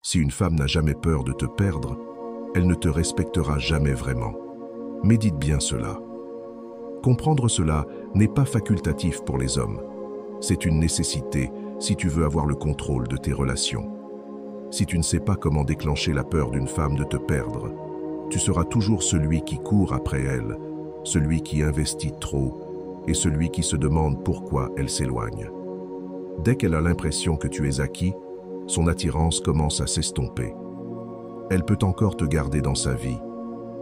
Si une femme n'a jamais peur de te perdre, elle ne te respectera jamais vraiment. Médite bien cela. Comprendre cela n'est pas facultatif pour les hommes. C'est une nécessité si tu veux avoir le contrôle de tes relations. Si tu ne sais pas comment déclencher la peur d'une femme de te perdre, tu seras toujours celui qui court après elle, celui qui investit trop et celui qui se demande pourquoi elle s'éloigne. Dès qu'elle a l'impression que tu es acquis, son attirance commence à s'estomper. Elle peut encore te garder dans sa vie,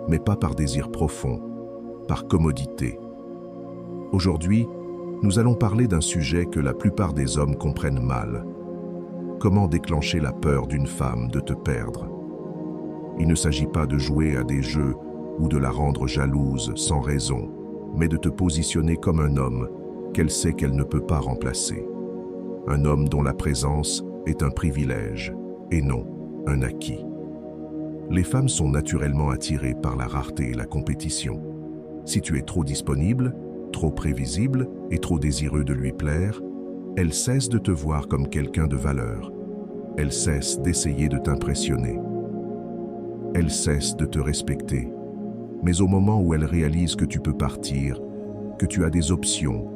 mais pas par désir profond, par commodité. Aujourd'hui, nous allons parler d'un sujet que la plupart des hommes comprennent mal. Comment déclencher la peur d'une femme de te perdre? Il ne s'agit pas de jouer à des jeux ou de la rendre jalouse sans raison, mais de te positionner comme un homme qu'elle sait qu'elle ne peut pas remplacer. Un homme dont la présence est un privilège et non un acquis. Les femmes sont naturellement attirées par la rareté et la compétition. Si tu es trop disponible, trop prévisible et trop désireux de lui plaire, elle cesse de te voir comme quelqu'un de valeur. Elle cesse d'essayer de t'impressionner. Elle cesse de te respecter. Mais au moment où elle réalise que tu peux partir, que tu as des options,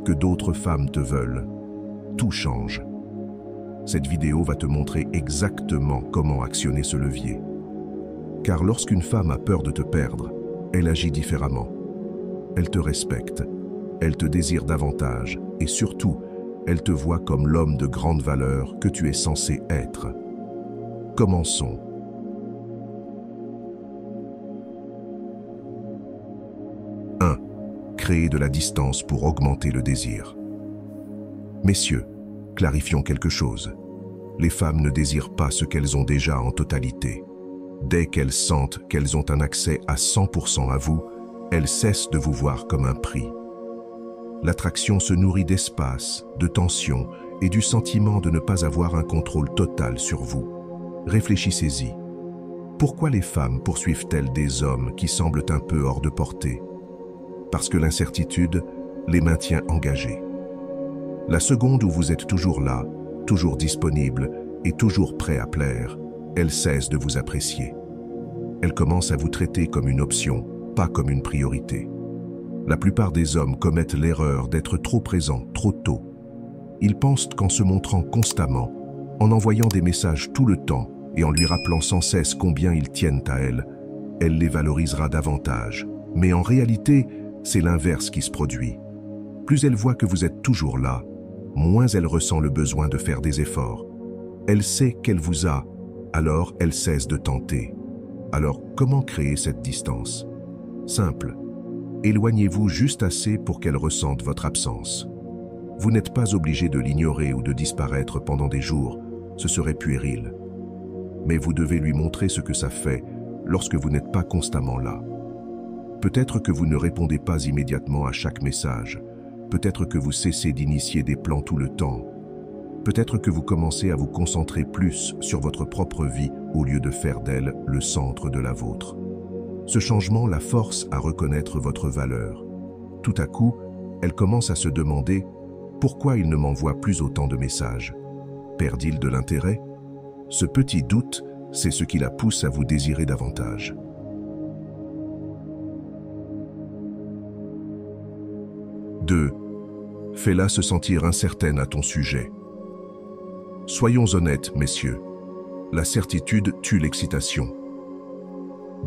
que d'autres femmes te veulent, tout change. Cette vidéo va te montrer exactement comment actionner ce levier. Car lorsqu'une femme a peur de te perdre, elle agit différemment. Elle te respecte, elle te désire davantage et surtout, elle te voit comme l'homme de grande valeur que tu es censé être. Commençons. 1. Créer de la distance pour augmenter le désir. Messieurs, clarifions quelque chose. Les femmes ne désirent pas ce qu'elles ont déjà en totalité. Dès qu'elles sentent qu'elles ont un accès à 100% à vous, elles cessent de vous voir comme un prix. L'attraction se nourrit d'espace, de tension et du sentiment de ne pas avoir un contrôle total sur vous. Réfléchissez-y. Pourquoi les femmes poursuivent-elles des hommes qui semblent un peu hors de portée? Parce que l'incertitude les maintient engagés. La seconde où vous êtes toujours là, toujours disponible et toujours prêt à plaire, elles cessent de vous apprécier. Elles commencent à vous traiter comme une option, pas comme une priorité. La plupart des hommes commettent l'erreur d'être trop présents trop tôt. Ils pensent qu'en se montrant constamment, en envoyant des messages tout le temps et en lui rappelant sans cesse combien ils tiennent à elle, elle les valorisera davantage. Mais en réalité, c'est l'inverse qui se produit. Plus elle voit que vous êtes toujours là, moins elle ressent le besoin de faire des efforts. Elle sait qu'elle vous a, alors elle cesse de tenter. Alors comment créer cette distance? Simple. Éloignez-vous juste assez pour qu'elle ressente votre absence. Vous n'êtes pas obligé de l'ignorer ou de disparaître pendant des jours, ce serait puéril. Mais vous devez lui montrer ce que ça fait lorsque vous n'êtes pas constamment là. Peut-être que vous ne répondez pas immédiatement à chaque message. Peut-être que vous cessez d'initier des plans tout le temps. Peut-être que vous commencez à vous concentrer plus sur votre propre vie au lieu de faire d'elle le centre de la vôtre. Ce changement la force à reconnaître votre valeur. Tout à coup, elle commence à se demander pourquoi il ne m'envoie plus autant de messages. Perd-il de l'intérêt? Ce petit doute, c'est ce qui la pousse à vous désirer davantage. 2. Fais-la se sentir incertaine à ton sujet. Soyons honnêtes, messieurs. La certitude tue l'excitation.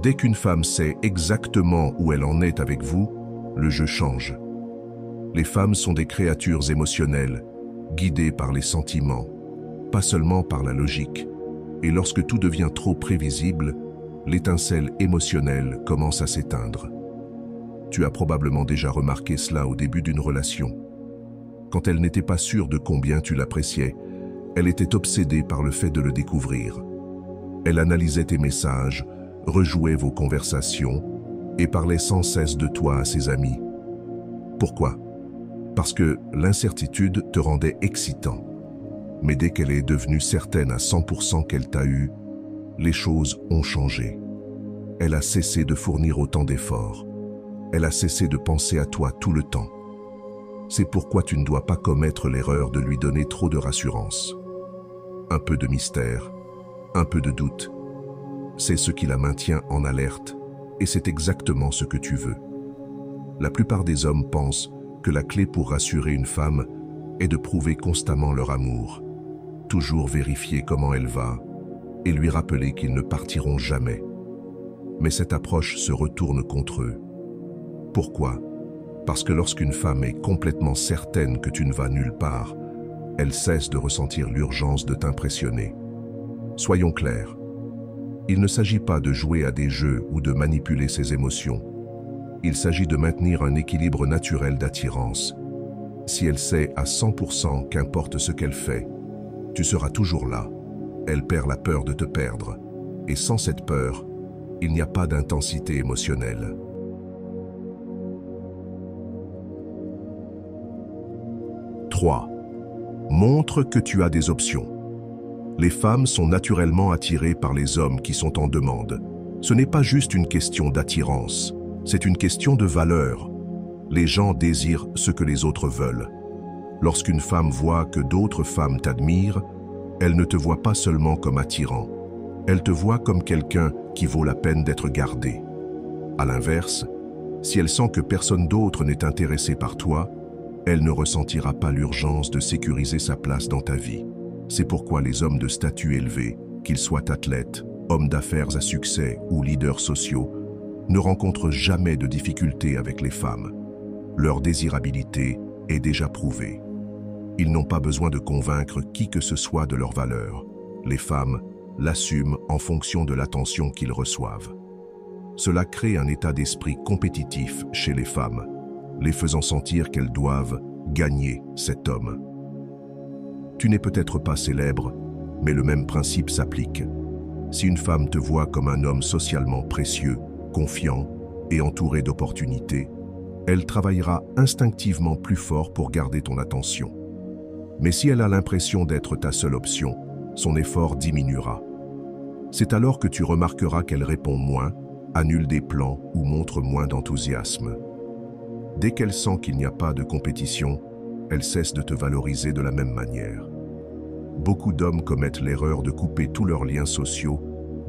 Dès qu'une femme sait exactement où elle en est avec vous, le jeu change. Les femmes sont des créatures émotionnelles, guidées par les sentiments, pas seulement par la logique. Et lorsque tout devient trop prévisible, l'étincelle émotionnelle commence à s'éteindre. Tu as probablement déjà remarqué cela au début d'une relation. Quand elle n'était pas sûre de combien tu l'appréciais, elle était obsédée par le fait de le découvrir. Elle analysait tes messages, rejouait vos conversations et parlait sans cesse de toi à ses amis. Pourquoi? Parce que l'incertitude te rendait excitant. Mais dès qu'elle est devenue certaine à 100% qu'elle t'a eu, les choses ont changé. Elle a cessé de fournir autant d'efforts. Elle a cessé de penser à toi tout le temps. C'est pourquoi tu ne dois pas commettre l'erreur de lui donner trop de rassurance. Un peu de mystère, un peu de doute. C'est ce qui la maintient en alerte, et c'est exactement ce que tu veux. La plupart des hommes pensent que la clé pour rassurer une femme est de prouver constamment leur amour, toujours vérifier comment elle va et lui rappeler qu'ils ne partiront jamais. Mais cette approche se retourne contre eux. Pourquoi? Parce que lorsqu'une femme est complètement certaine que tu ne vas nulle part, elle cesse de ressentir l'urgence de t'impressionner. Soyons clairs. Il ne s'agit pas de jouer à des jeux ou de manipuler ses émotions. Il s'agit de maintenir un équilibre naturel d'attirance. Si elle sait à 100% qu'importe ce qu'elle fait, tu seras toujours là. Elle perd la peur de te perdre. Et sans cette peur, il n'y a pas d'intensité émotionnelle. 3. Montre que tu as des options. Les femmes sont naturellement attirées par les hommes qui sont en demande. Ce n'est pas juste une question d'attirance, c'est une question de valeur. Les gens désirent ce que les autres veulent. Lorsqu'une femme voit que d'autres femmes t'admirent, elle ne te voit pas seulement comme attirant. Elle te voit comme quelqu'un qui vaut la peine d'être gardé. À l'inverse, si elle sent que personne d'autre n'est intéressé par toi, elle ne ressentira pas l'urgence de sécuriser sa place dans ta vie. C'est pourquoi les hommes de statut élevé, qu'ils soient athlètes, hommes d'affaires à succès ou leaders sociaux, ne rencontrent jamais de difficultés avec les femmes. Leur désirabilité est déjà prouvée. Ils n'ont pas besoin de convaincre qui que ce soit de leur valeur. Les femmes l'assument en fonction de l'attention qu'ils reçoivent. Cela crée un état d'esprit compétitif chez les femmes, les faisant sentir qu'elles doivent gagner cet homme. Tu n'es peut-être pas célèbre, mais le même principe s'applique. Si une femme te voit comme un homme socialement précieux, confiant et entouré d'opportunités, elle travaillera instinctivement plus fort pour garder ton attention. Mais si elle a l'impression d'être ta seule option, son effort diminuera. C'est alors que tu remarqueras qu'elle répond moins, annule des plans ou montre moins d'enthousiasme. Dès qu'elle sent qu'il n'y a pas de compétition, elle cesse de te valoriser de la même manière. Beaucoup d'hommes commettent l'erreur de couper tous leurs liens sociaux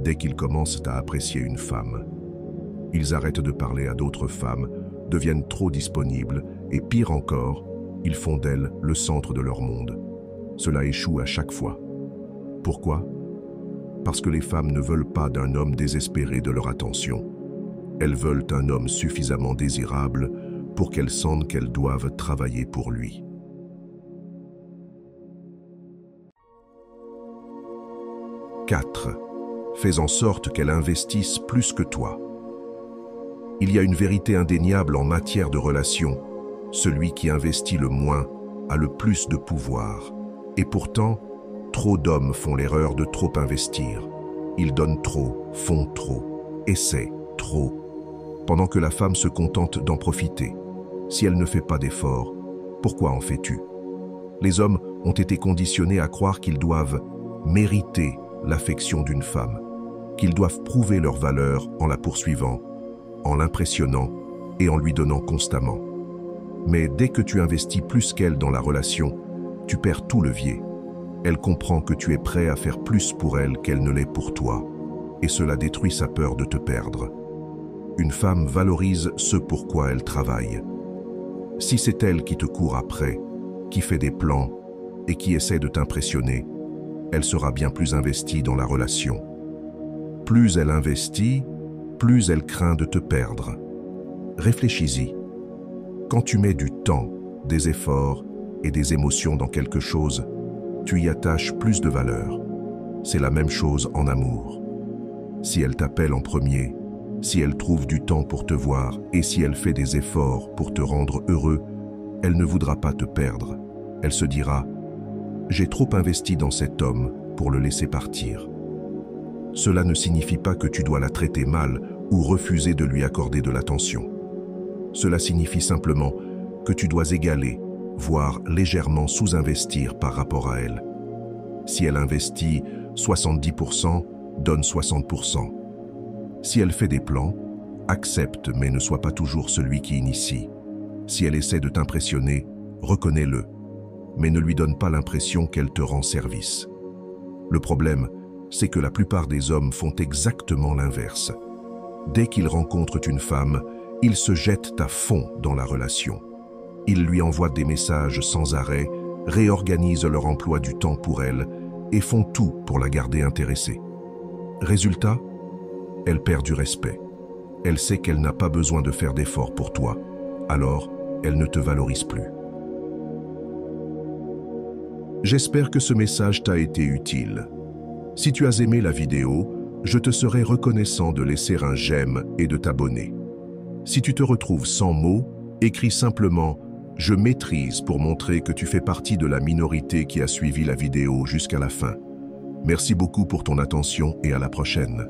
dès qu'ils commencent à apprécier une femme. Ils arrêtent de parler à d'autres femmes, deviennent trop disponibles et pire encore, ils font d'elle le centre de leur monde. Cela échoue à chaque fois. Pourquoi? Parce que les femmes ne veulent pas d'un homme désespéré de leur attention. Elles veulent un homme suffisamment désirable pour qu'elles sentent qu'elles doivent travailler pour lui. « 4. Fais en sorte qu'elle investisse plus que toi. Il y a une vérité indéniable en matière de relations. Celui qui investit le moins a le plus de pouvoir. Et pourtant, trop d'hommes font l'erreur de trop investir. Ils donnent trop, font trop, essaient trop, pendant que la femme se contente d'en profiter. Si elle ne fait pas d'efforts, pourquoi en fais-tu? Les hommes ont été conditionnés à croire qu'ils doivent mériter l'affection d'une femme, qu'ils doivent prouver leur valeur en la poursuivant, en l'impressionnant et en lui donnant constamment. Mais dès que tu investis plus qu'elle dans la relation, tu perds tout levier. Elle comprend que tu es prêt à faire plus pour elle qu'elle ne l'est pour toi, et cela détruit sa peur de te perdre. Une femme valorise ce pourquoi elle travaille. Si c'est elle qui te court après, qui fait des plans et qui essaie de t'impressionner, elle sera bien plus investie dans la relation. Plus elle investit, plus elle craint de te perdre. Réfléchis-y. Quand tu mets du temps, des efforts et des émotions dans quelque chose, tu y attaches plus de valeur. C'est la même chose en amour. Si elle t'appelle en premier, si elle trouve du temps pour te voir et si elle fait des efforts pour te rendre heureux, elle ne voudra pas te perdre. Elle se dira « J'ai trop investi dans cet homme pour le laisser partir ». Cela ne signifie pas que tu dois la traiter mal ou refuser de lui accorder de l'attention. Cela signifie simplement que tu dois égaler, voire légèrement sous-investir par rapport à elle. Si elle investit 70%, donne 60%. Si elle fait des plans, accepte mais ne sois pas toujours celui qui initie. Si elle essaie de t'impressionner, reconnais-le, mais ne lui donne pas l'impression qu'elle te rend service. Le problème, c'est que la plupart des hommes font exactement l'inverse. Dès qu'ils rencontrent une femme, ils se jettent à fond dans la relation. Ils lui envoient des messages sans arrêt, réorganisent leur emploi du temps pour elle et font tout pour la garder intéressée. Résultat, elle perd du respect. Elle sait qu'elle n'a pas besoin de faire d'efforts pour toi, alors elle ne te valorise plus. J'espère que ce message t'a été utile. Si tu as aimé la vidéo, je te serai reconnaissant de laisser un j'aime et de t'abonner. Si tu te retrouves sans mots, écris simplement « Je maîtrise » pour montrer que tu fais partie de la minorité qui a suivi la vidéo jusqu'à la fin. Merci beaucoup pour ton attention et à la prochaine.